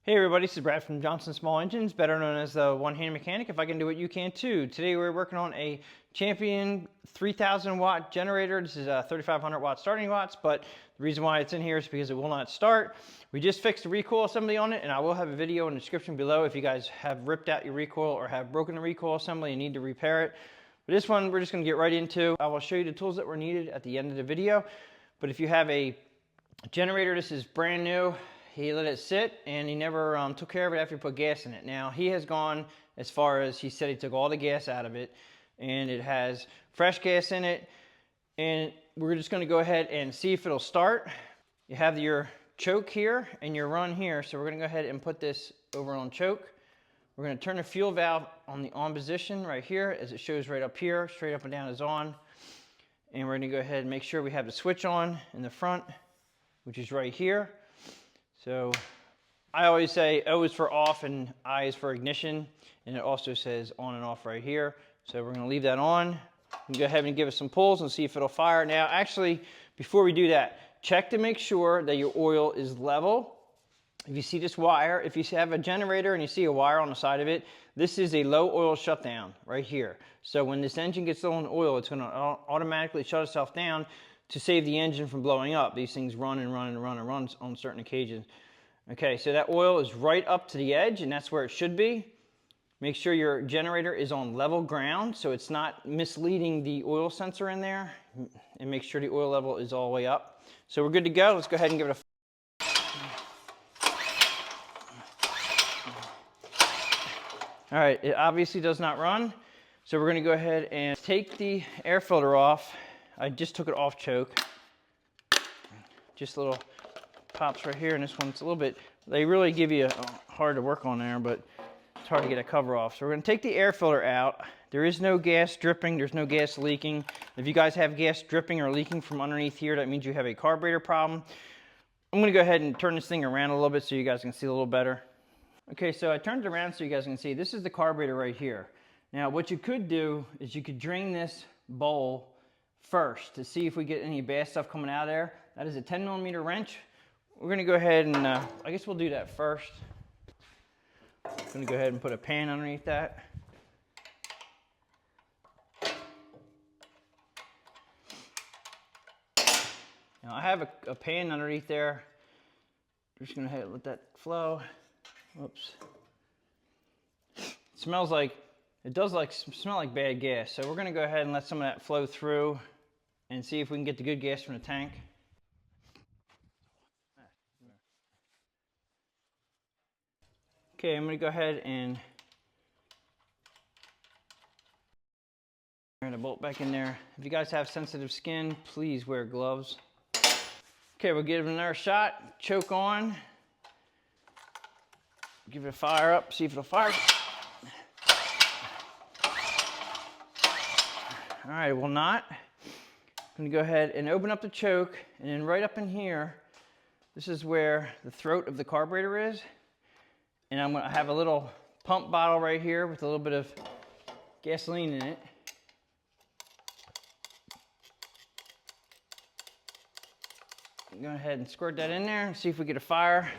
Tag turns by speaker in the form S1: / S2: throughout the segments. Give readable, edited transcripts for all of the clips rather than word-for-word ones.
S1: Hey everybody, this is Brad from Johnson Small Engines, better known as the one-hand mechanic. If I can do it, you can too. Today we're working on a Champion 3000 watt generator. This is a 3500 watt starting watts, but the reason why it's in here is because it will not start. We just fixed the recoil assembly on it, and I will have a video in the description below if you guys have ripped out your recoil or have broken the recoil assembly and need to repair it. But this one we're just going to get right into. I will show you the tools that were needed at the end of the video. But if you have a generator, this is brand new. He let it sit and he never took care of it after he put gas in it. Now he has gone as far as he said he took all the gas out of it and it has fresh gas in it, and we're just going to go ahead and see if it'll start. You have your choke here and your run here, so we're going to go ahead and put this over on choke. We're going to turn the fuel valve on the on position right here as it shows right up here. Straight up and down is on, and we're going to go ahead and make sure we have the switch on in the front, which is right here. So I always say O is for off and I is for ignition, and it also says on and off right here. So we're going to leave that on. Go ahead and give it some pulls and see if it'll fire. Now actually, before we do that, check to make sure that your oil is level. If you see this wire, if you have a generator and you see a wire on the side of it, this is a low oil shutdown right here. So when this engine gets low on oil, it's going to automatically shut itself down to save the engine from blowing up. These things run and run and run and run on certain occasions. Okay, so that oil is right up to the edge, and that's where it should be. Make sure your generator is on level ground so it's not misleading the oil sensor in there, and make sure the oil level is all the way up. So we're good to go. Let's go ahead and give it a... All right, it obviously does not run, so we're going to go ahead and take the air filter off. I just took it off choke. Just little pops right here, and this one's a little bit, they really give you hard to work on there, but it's hard to get a cover off. So we're going to take the air filter out. There is no gas dripping, there's no gas leaking. If you guys have gas dripping or leaking from underneath here, that means you have a carburetor problem. I'm going to go ahead and turn this thing around a little bit so you guys can see a little better. Okay, so I turned it around so you guys can see. This is the carburetor right here. Now what you could do is you could drain this bowl first to see if we get any bad stuff coming out of there. That is a 10mm wrench. We're going to go ahead and I guess we'll do that first. I'm going to go ahead and put a pan underneath that. Now I have a pan underneath there. We're just going to let that flow. Whoops. It smells like, it does smell like bad gas. So we're going to go ahead and let some of that flow through and see if we can get the good gas from the tank. Okay, I'm going to go ahead and turn the bolt back in there. If you guys have sensitive skin, please wear gloves. Okay, we'll give it another shot. Choke on. Give it a fire up, see if it'll fire. All right, it will not. I'm going to go ahead and open up the choke, and then right up in here, this is where the throat of the carburetor is. And I'm going to have a little pump bottle right here with a little bit of gasoline in it. Go ahead and squirt that in there and see if we get a fire.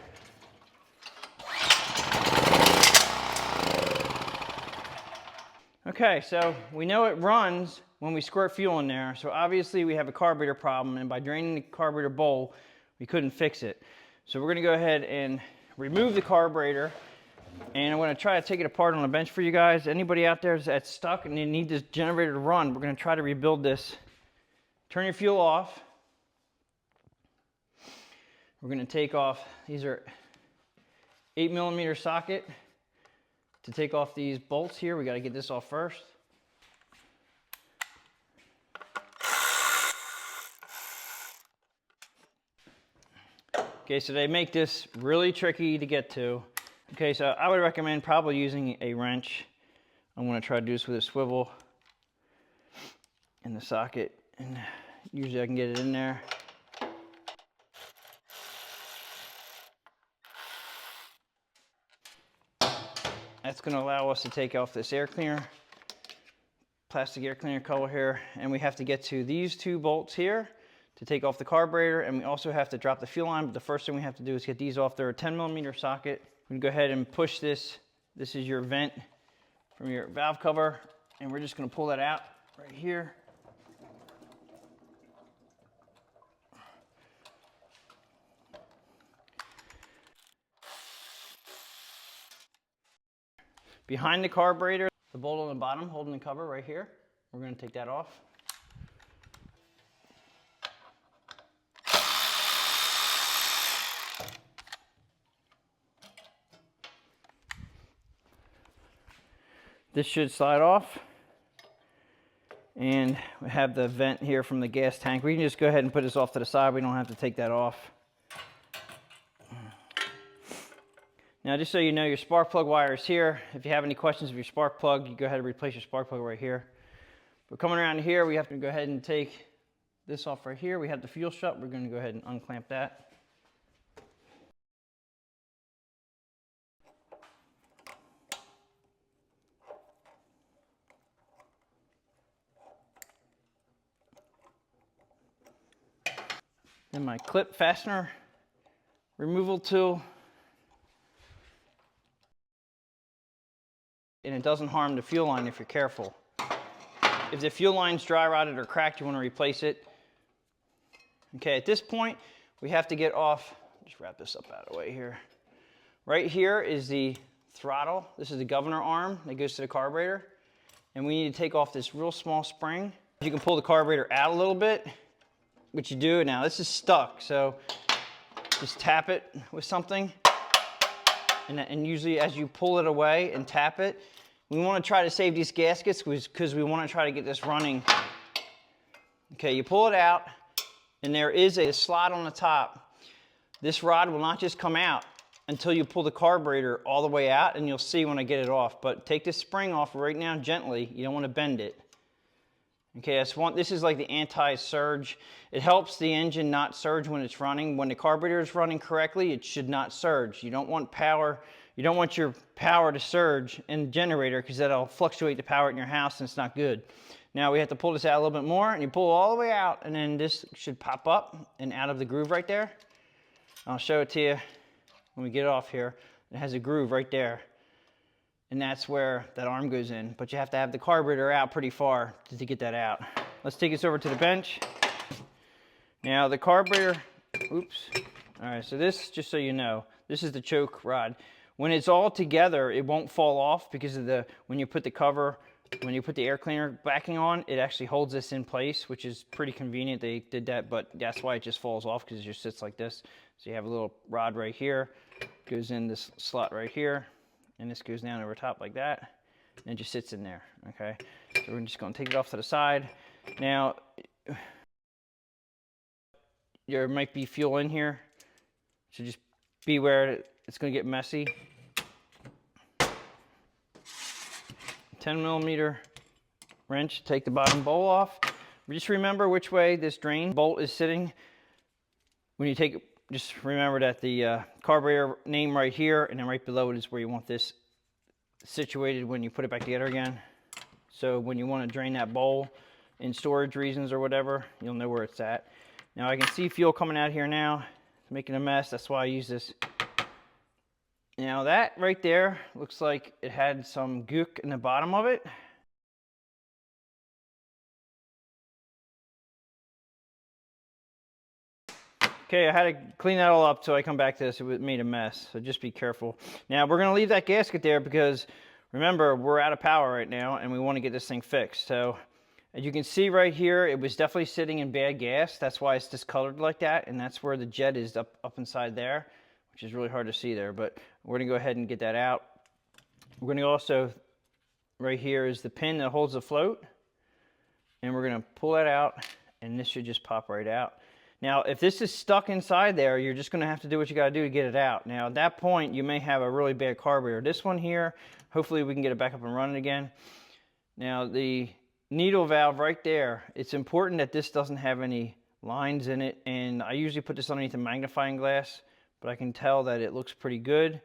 S1: Okay, so we know it runs when we squirt fuel in there, so obviously we have a carburetor problem, and by draining the carburetor bowl, we couldn't fix it. So we're going to go ahead and remove the carburetor, and I'm going to try to take it apart on the bench for you guys. Anybody out there that's stuck and you need this generator to run, we're going to try to rebuild this. Turn your fuel off. We're going to take off, these are 8mm socket. To take off these bolts here, we got to get this off first. Okay, so they make this really tricky to get to. Okay, so I would recommend probably using a wrench. I'm going to try to do this with a swivel in the socket, and usually I can get it in there. That's going to allow us to take off this air cleaner, plastic air cleaner cover here, and we have to get to these two bolts here to take off the carburetor, and we also have to drop the fuel line, but the first thing we have to do is get these off. They're a 10mm socket. I'm gonna go ahead and push this. This is your vent from your valve cover, and we're just gonna pull that out right here. Behind the carburetor, the bolt on the bottom holding the cover right here. We're gonna take that off. This should slide off. And we have the vent here from the gas tank. We can just go ahead and put this off to the side. We don't have to take that off. Now, just so you know, your spark plug wire is here. If you have any questions of your spark plug, you go ahead and replace your spark plug right here. But coming around here, we have to go ahead and take this off right here. We have the fuel strut. We're going to go ahead and unclamp that. Then my clip fastener removal tool. And it doesn't harm the fuel line if you're careful. If the fuel line's dry rotted or cracked, you want to replace it. Okay, at this point, we have to get off, just wrap this up out of the way here. Right here is the throttle. This is the governor arm that goes to the carburetor. And we need to take off this real small spring. You can pull the carburetor out a little bit, which you do. Now this is stuck, so just tap it with something. And usually as you pull it away and tap it, we want to try to save these gaskets because we want to try to get this running. Okay, you pull it out, and there is a slot on the top. This rod will not just come out until you pull the carburetor all the way out, and you'll see when I get it off. But take this spring off right now gently. You don't want to bend it. Okay, this is like the anti-surge. It helps the engine not surge when it's running. When the carburetor is running correctly, it should not surge. You don't want power. You don't want your power to surge in the generator because that'll fluctuate the power in your house and it's not good. Now we have to pull this out a little bit more, and you pull it all the way out, and then this should pop up and out of the groove right there. I'll show it to you when we get it off here. It has a groove right there. And that's where that arm goes in. But you have to have the carburetor out pretty far to get that out. Let's take this over to the bench. Now the carburetor, oops. All right, so this, just so you know, this is the choke rod. When it's all together, it won't fall off because of when you put the cover, when you put the air cleaner backing on, it actually holds this in place, which is pretty convenient. They did that, but that's why it just falls off, because it just sits like this. So you have a little rod right here, goes in this slot right here, and this goes down over top like that, and it just sits in there, okay? So we're just gonna take it off to the side. Now, there might be fuel in here, so just beware, it's gonna get messy. 10mm wrench, take the bottom bowl off. Just remember which way this drain bolt is sitting. When you take it, just remember that the carburetor name right here, and then right below it is where you want this situated when you put it back together again. So when you want to drain that bowl in storage reasons or whatever, you'll know where it's at. Now I can see fuel coming out here now. It's making a mess. That's why I use this. Now that right there looks like it had some gook in the bottom of it. Okay, I had to clean that all up so I come back to this. It made a mess, so just be careful. Now we're gonna leave that gasket there because remember, we're out of power right now and we wanna get this thing fixed. So as you can see right here, it was definitely sitting in bad gas. That's why it's discolored like that, and that's where the jet is up inside there, which is really hard to see there, but we're gonna go ahead and get that out. We're gonna also, right here is the pin that holds the float, and we're gonna pull that out, and this should just pop right out. Now, if this is stuck inside there, you're just gonna have to do what you gotta do to get it out. Now, at that point, you may have a really bad carburetor. This one here, hopefully we can get it back up and running again. Now, the needle valve right there, it's important that this doesn't have any lines in it, and I usually put this underneath a magnifying glass, but I can tell that it looks pretty good.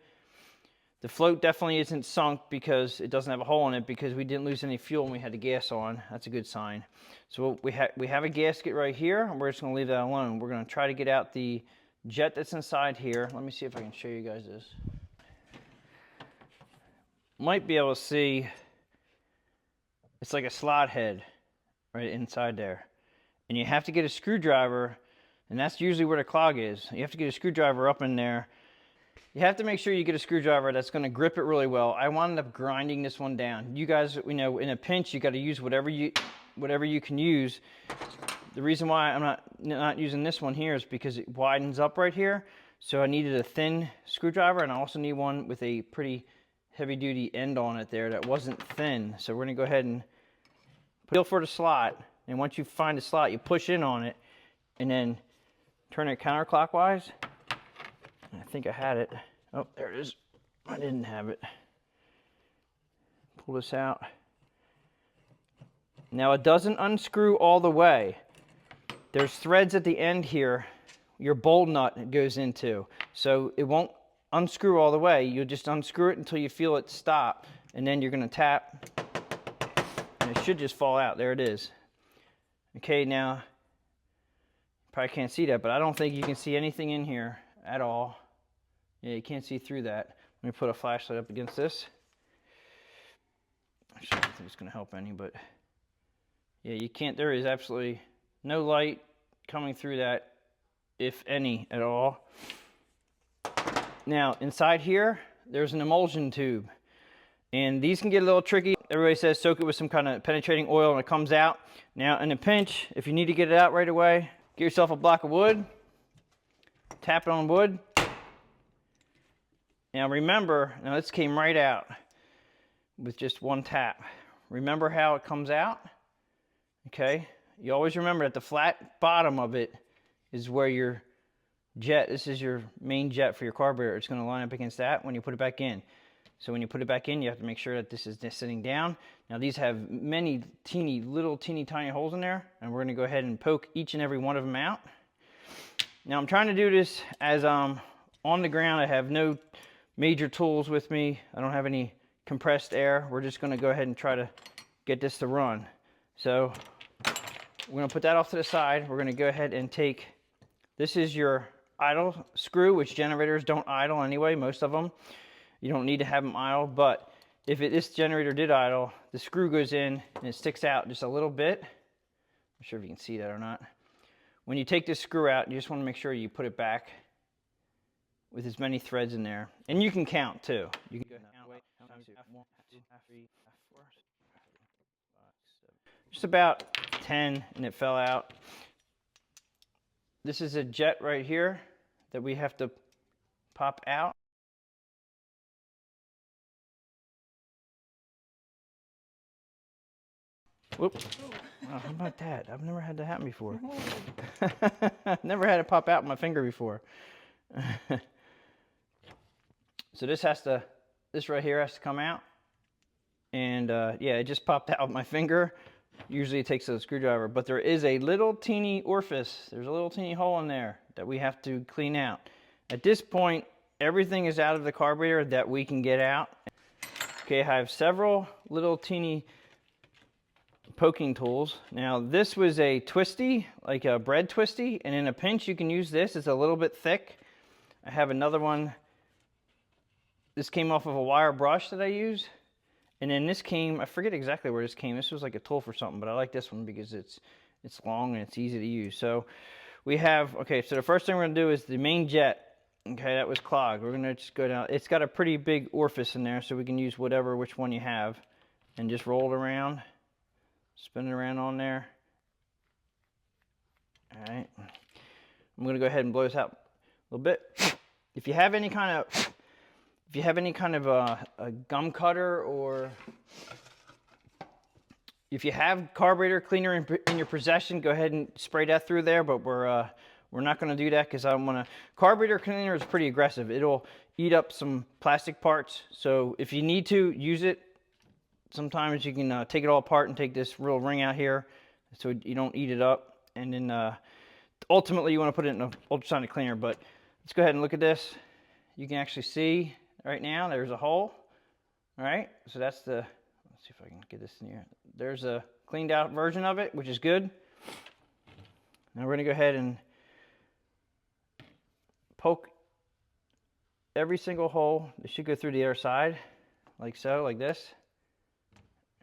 S1: The float definitely isn't sunk because it doesn't have a hole in it, because we didn't lose any fuel when we had the gas on. That's a good sign. So we have a gasket right here, and we're just gonna leave that alone. We're gonna try to get out the jet that's inside here. Let me see if I can show you guys this. might be able to see, it's like a slot head right inside there. And you have to get a screwdriver, and that's usually where the clog is. You have to get a screwdriver up in there. You have to make sure you get a screwdriver that's going to grip it really well. I wound up grinding this one down. You guys, you know, in a pinch, you got to use whatever you can use. The reason why I'm not using this one here is because it widens up right here. So I needed a thin screwdriver, and I also need one with a pretty heavy duty end on it there that wasn't thin. So we're going to go ahead and feel for the slot. And once you find the slot, you push in on it and then turn it counterclockwise. I think I had it. Oh, there it is. I didn't have it. Pull this out. Now it doesn't unscrew all the way. There's threads at the end here your bolt nut goes into. So it won't unscrew all the way. You'll just unscrew it until you feel it stop. And then you're going to tap. And it should just fall out. There it is. Okay, now, you probably can't see that, but I don't think you can see anything in here at all. Yeah, you can't see through that. Let me put a flashlight up against this. Actually, I don't think it's going to help any, but yeah, you can't. There is absolutely no light coming through that, if any at all. Now, inside here, there's an emulsion tube. And these can get a little tricky. Everybody says soak it with some kind of penetrating oil and it comes out. Now, in a pinch, if you need to get it out right away, get yourself a block of wood, tap it on wood. Now remember, now this came right out with just one tap. Remember how it comes out? Okay, you always remember that the flat bottom of it is where your jet, this is your main jet for your carburetor. It's going to line up against that when you put it back in. So when you put it back in, you have to make sure that this is just sitting down. Now these have many little teeny tiny holes in there, and we're going to go ahead and poke each and every one of them out. Now I'm trying to do this as on the ground. I have no major tools with me. I don't have any compressed air. We're just going to go ahead and try to get this to run. So we're going to put that off to the side. We're going to go ahead and take, this is your idle screw, which generators don't idle anyway, most of them. You don't need to have them idle, but if this generator did idle, the screw goes in and it sticks out just a little bit. I'm not sure if you can see that or not. When you take this screw out, you just want to make sure you put it back with as many threads in there. And you can count too. You can count. Just about 10 and it fell out. This is a jet right here that we have to pop out. Whoop. Oh, how about that? I've never had that happen before. Never had it pop out my finger before. So this right here has to come out. And yeah, it just popped out my finger. Usually it takes a screwdriver, but there is a little teeny orifice. There's a little teeny hole in there that we have to clean out. At this point, everything is out of the carburetor that we can get out. Okay, I have several little teeny poking tools. Now this was a twisty, like a bread twisty, and in a pinch you can use this. It's a little bit thick. I have another one. This came off of a wire brush that I use. And then this came, I forget exactly where this came. This was like a tool for something, but I like this one because it's long and it's easy to use. So we have, okay, so the first thing we're gonna do is the main jet. Okay, that was clogged. We're gonna just go down. It's got a pretty big orifice in there, so we can use which one you have and just roll it around, spin it around on there. All right, I'm gonna go ahead and blow this out a little bit. If you have any kind of a gum cutter, or if you have carburetor cleaner in your possession, go ahead and spray that through there, but we're not going to do that because I don't want to. Carburetor cleaner is pretty aggressive. It'll eat up some plastic parts, so if you need to use it, sometimes you can take it all apart and take this real ring out here so you don't eat it up, and then ultimately you want to put it in an ultrasonic cleaner. But let's go ahead and look at this. You can actually see right now there's a hole. All right, so that's the, let's see if I can get this in here. There's a cleaned out version of it, which is good. Now we're going to go ahead and poke every single hole. It should go through the other side. like so, like this.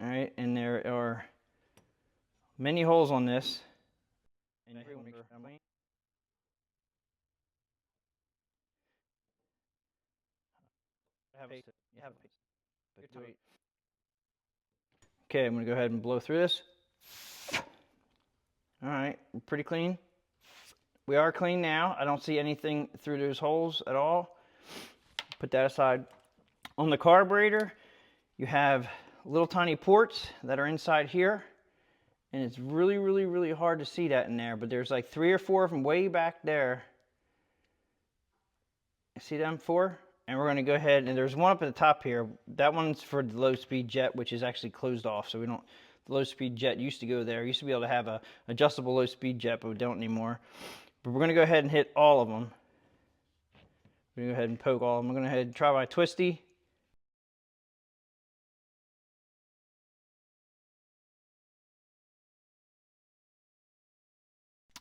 S1: All right, and there are many holes on this. And okay, I'm gonna go ahead and blow through this. All right, we're pretty clean. We are clean now. I don't see anything through those holes at all. Put that aside. On the carburetor, you have little tiny ports that are inside here. And it's really hard to see that in there, but there's like 3 or 4 of them way back there. See them 4? And we're gonna go ahead, and there's one up at the top here. That one's for the low speed jet, which is actually closed off. So we don't, the low speed jet used to go there. Used to be able to have a adjustable low speed jet, but we don't anymore. But we're gonna go ahead and hit all of them. We're gonna go ahead and poke all of them. I'm gonna go ahead and try my twisty.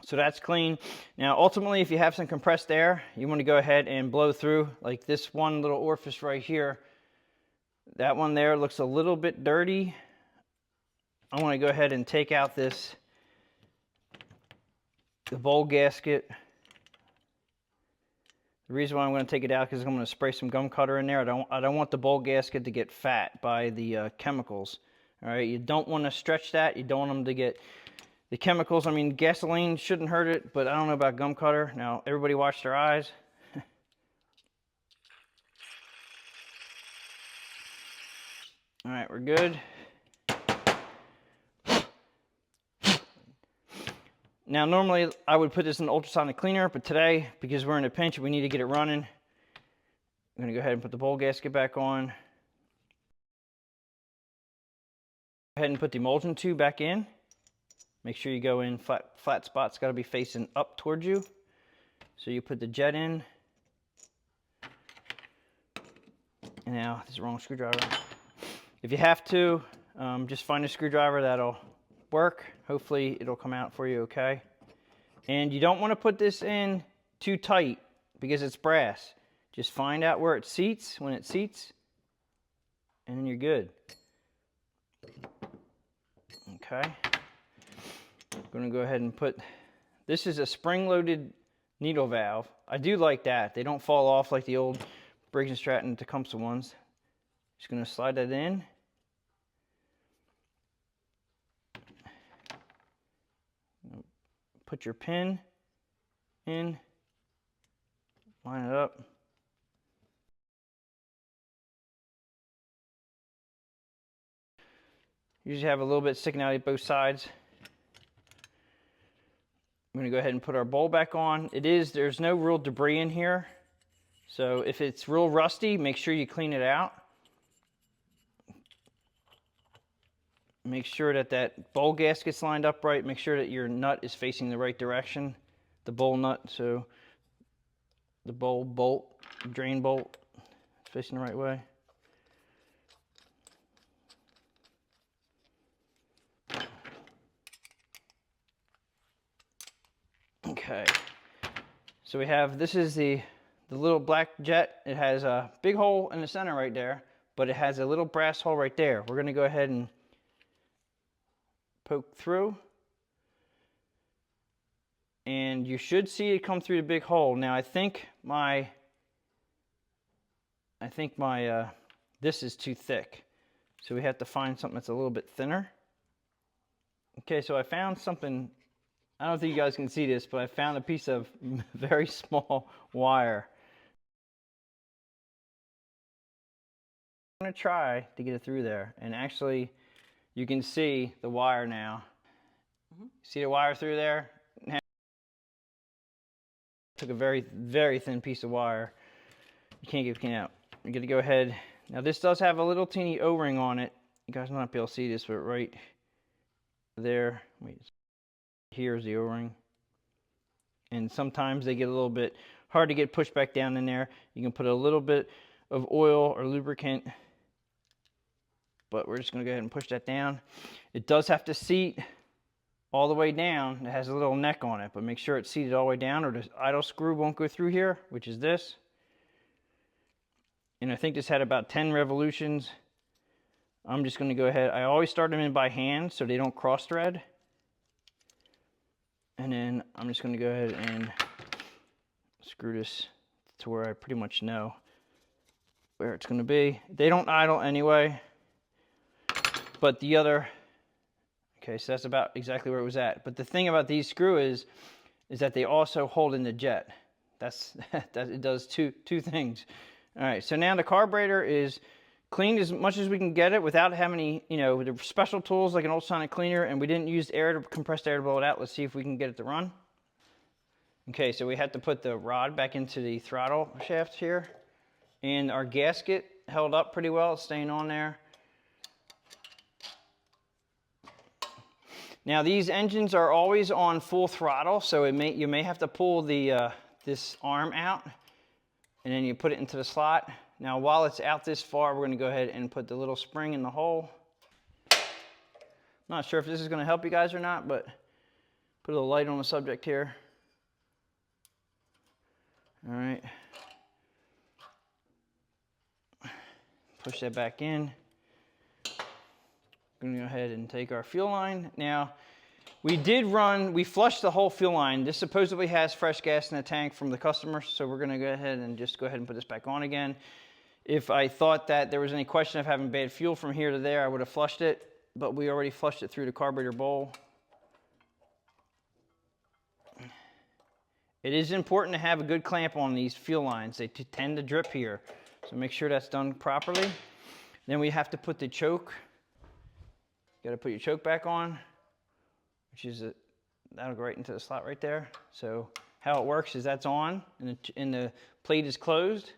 S1: So that's clean. Now, ultimately, if you have some compressed air, you want to go ahead and blow through, like this one little orifice right here. That one there looks a little bit dirty. I want to go ahead and take out the bowl gasket. The reason why I'm going to take it out is I'm going to spray some gum cutter in there. I don't want the bowl gasket to get fat by the chemicals. All right, you don't want to stretch that. You don't want them to get the chemicals. I mean, gasoline shouldn't hurt it, but I don't know about gum cutter. Now, everybody watch their eyes. All right, we're good. Now, normally I would put this in the ultrasonic cleaner, but today, because we're in a pinch, we need to get it running. I'm gonna go ahead and put the bowl gasket back on. Go ahead and put the emulsion tube back in. Make sure you go in flat spot's got to be facing up towards you. So you put the jet in. And now, this is the wrong screwdriver. If you have to, just find a screwdriver that'll work. Hopefully it'll come out for you okay. And you don't want to put this in too tight because it's brass. Just find out where it seats, when it seats, and then you're good. Okay. I'm going to go ahead and put, this is a spring-loaded needle valve. I do like that. They don't fall off like the old Briggs & Stratton Tecumseh ones. Just going to slide that in. Put your pin in, line it up. Usually have a little bit sticking out at both sides. I'm going to go ahead and put our bowl back on. There's no real debris in here. So if it's real rusty, make sure you clean it out. Make sure that that bowl gasket's lined up right. Make sure that your nut is facing the right direction. The bowl nut, so the bowl bolt, drain bolt, is facing the right way. Okay, so we have, this is the little black jet. It has a big hole in the center right there, but it has a little brass hole right there. We're gonna go ahead and poke through. And you should see it come through the big hole. Now I think this is too thick. So we have to find something that's a little bit thinner. Okay, so I found something. I don't think you guys can see this, but I found a piece of very small wire. I'm gonna try to get it through there. And actually, you can see the wire now. See the wire through there? Took a very thin piece of wire. You can't get it out. You're gonna go ahead. Now this does have a little teeny O-ring on it. You guys might not be able to see this, but right there, wait, here's the O-ring. And sometimes they get a little bit hard to get pushed back down in there. You can put a little bit of oil or lubricant, but we're just gonna go ahead and push that down. It does have to seat all the way down. It has a little neck on it, but make sure it's seated all the way down or the idle screw won't go through here, which is this. and I think this had about 10 revolutions. I'm just going to go ahead. I always start them in by hand so they don't cross thread. And then I'm just going to go ahead and screw this to where I pretty much know where it's going to be. They don't idle anyway, but the other, okay, so that's about exactly where it was at. But the thing about these screws is that they also hold in the jet. That it does two things. All right, so now the carburetor is cleaned as much as we can get it without having any, the special tools like an ultrasonic cleaner, and we didn't use compressed air to blow it out. Let's see if we can get it to run. Okay, so we had to put the rod back into the throttle shaft here, and our gasket held up pretty well. It's staying on there. Now these engines are always on full throttle, so you may have to pull the this arm out, and then you put it into the slot. Now while it's out this far, we're going to go ahead and put the little spring in the hole. I'm not sure if this is going to help you guys or not, but put a little light on the subject here. All right. Push that back in. We're going to go ahead and take our fuel line. Now, we flushed the whole fuel line. This supposedly has fresh gas in the tank from the customer, so we're going to go ahead and put this back on again. If I thought that there was any question of having bad fuel from here to there, I would have flushed it, but we already flushed it through the carburetor bowl. It is important to have a good clamp on these fuel lines. They tend to drip here, so make sure that's done properly. Then we have to put the choke. You got to put your choke back on, which is that'll go right into the slot right there. So how it works is that's on, and the plate is closed,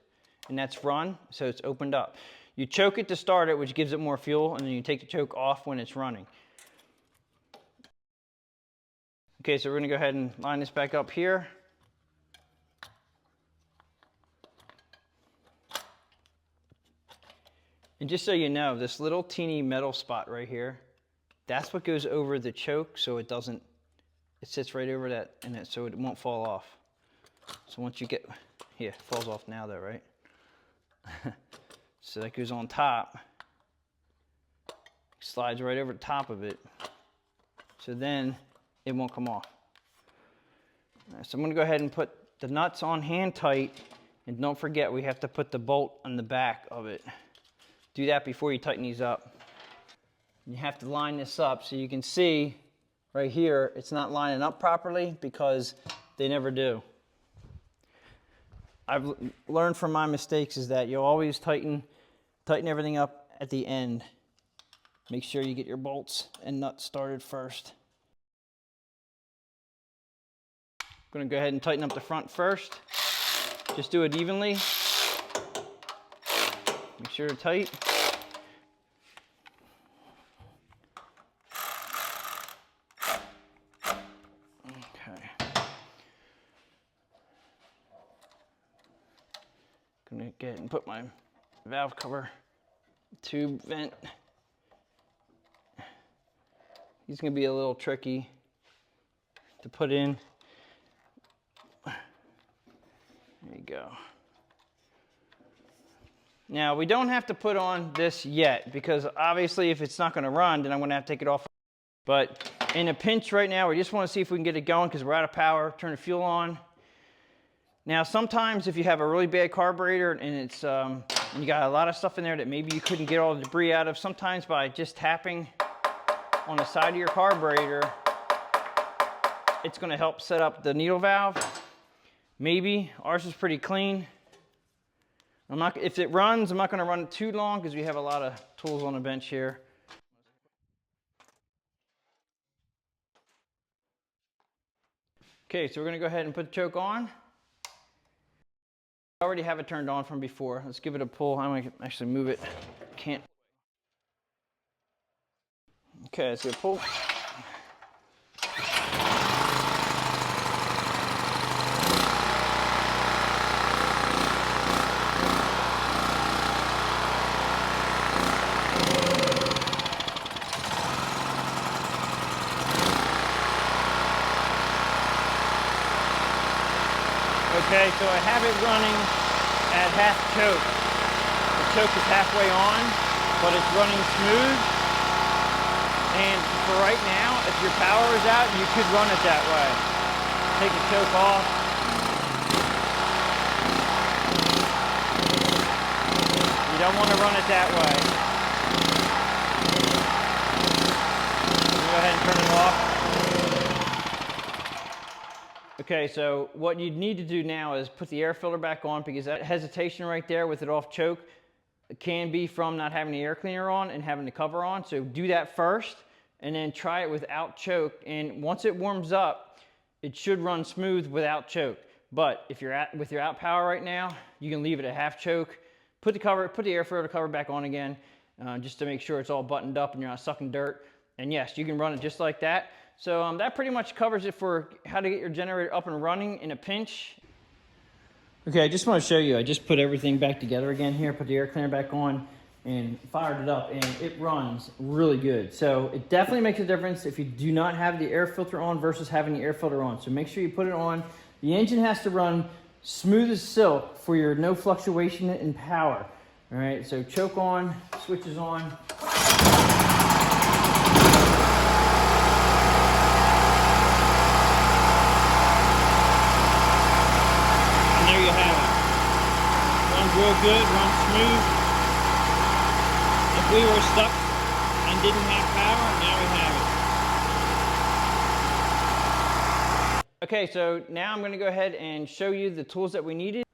S1: and that's run, so it's opened up. You choke it to start it, which gives it more fuel, and then you take the choke off when it's running. Okay, so we're going to go ahead and line this back up here. And just so you know, this little teeny metal spot right here, that's what goes over the choke, so it sits right over that, so it won't fall off. So once you get, it falls off now though, right? So that goes on top, slides right over the top of it, so then it won't come off. Right, so I'm going to go ahead and put the nuts on hand tight, and don't forget we have to put the bolt on the back of it. Do that before you tighten these up. You have to line this up so you can see right here it's not lining up properly because they never do. I've learned from my mistakes is that you always tighten everything up at the end. Make sure you get your bolts and nuts started first. I'm going to go ahead and tighten up the front first. Just do it evenly. Make sure they're tight. Okay. Gonna get and put my valve cover tube vent. He's gonna be a little tricky to put in. There you go. Now we don't have to put on this yet because obviously if it's not going to run, then I'm going to have to take it off. But in a pinch right now, we just want to see if we can get it going because we're out of power. Turn the fuel on. Now sometimes if you have a really bad carburetor and it's and you got a lot of stuff in there that maybe you couldn't get all the debris out of, sometimes by just tapping on the side of your carburetor, it's going to help set up the needle valve. Maybe. Ours is pretty clean. If it runs, I'm not going to run it too long because we have a lot of tools on the bench here. Okay, so we're going to go ahead and put the choke on. I already have it turned on from before. Let's give it a pull. I might actually move it. Can't. Okay, let's get a pull. Okay, so I have it running at half choke. choke is halfway on, but it's running smooth. And for right now, if your power is out, you could run it that way. Take the choke off. You don't want to run it that way. Go ahead and turn it off. Okay, so what you need to do now is put the air filter back on, because that hesitation right there with it off choke can be from not having the air cleaner on and having the cover on. So do that first and then try it without choke. And once it warms up, it should run smooth without choke. But if you're with your out power right now, you can leave it at half choke. Put the air filter cover back on again, just to make sure it's all buttoned up and you're not sucking dirt. And yes, you can run it just like that. So that pretty much covers it for how to get your generator up and running in a pinch. Okay, I just want to show you, I just put everything back together again here, put the air cleaner back on and fired it up, and it runs really good. So it definitely makes a difference if you do not have the air filter on versus having the air filter on. So make sure you put it on. The engine has to run smooth as silk for your no fluctuation in power. All right, so choke on, switch is on. Real good, runs smooth. If we were stuck and didn't have power, now we have it. Okay, so now I'm going to go ahead and show you the tools that we needed.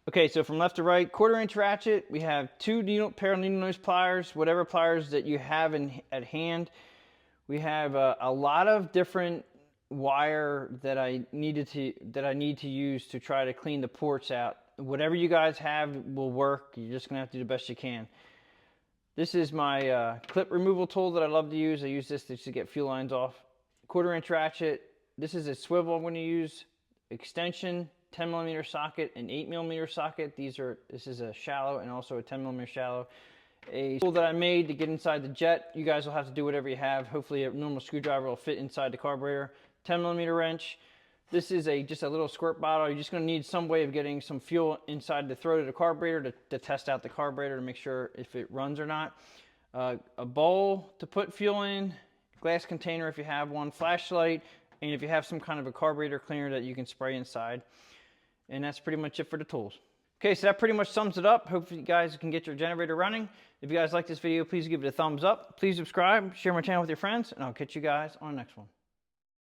S1: Okay, so from left to right, 1/4 inch ratchet. We have 2 pair of needle nose pliers, whatever pliers that you have at hand. We have a lot of different wire that I need to use to try to clean the ports out. Whatever you guys have will work. You're just gonna have to do the best you can. This is my clip removal tool that I love to use. I use this to get fuel lines off. 1/4 inch ratchet. This is a swivel I'm going to use. Extension, 10mm socket, and 8mm socket. This is a shallow and also a 10mm shallow. A tool that I made to get inside the jet. You guys will have to do whatever you have. Hopefully a normal screwdriver will fit inside the carburetor. 10mm wrench. This is just a little squirt bottle. You're just going to need some way of getting some fuel inside the throat of the carburetor to test out the carburetor to make sure if it runs or not. A bowl to put fuel in, glass container if you have one, flashlight, and if you have some kind of a carburetor cleaner that you can spray inside. And that's pretty much it for the tools. Okay, so that pretty much sums it up. Hopefully you guys can get your generator running. If you guys like this video, please give it a thumbs up. Please subscribe, share my channel with your friends, and I'll catch you guys on the next one.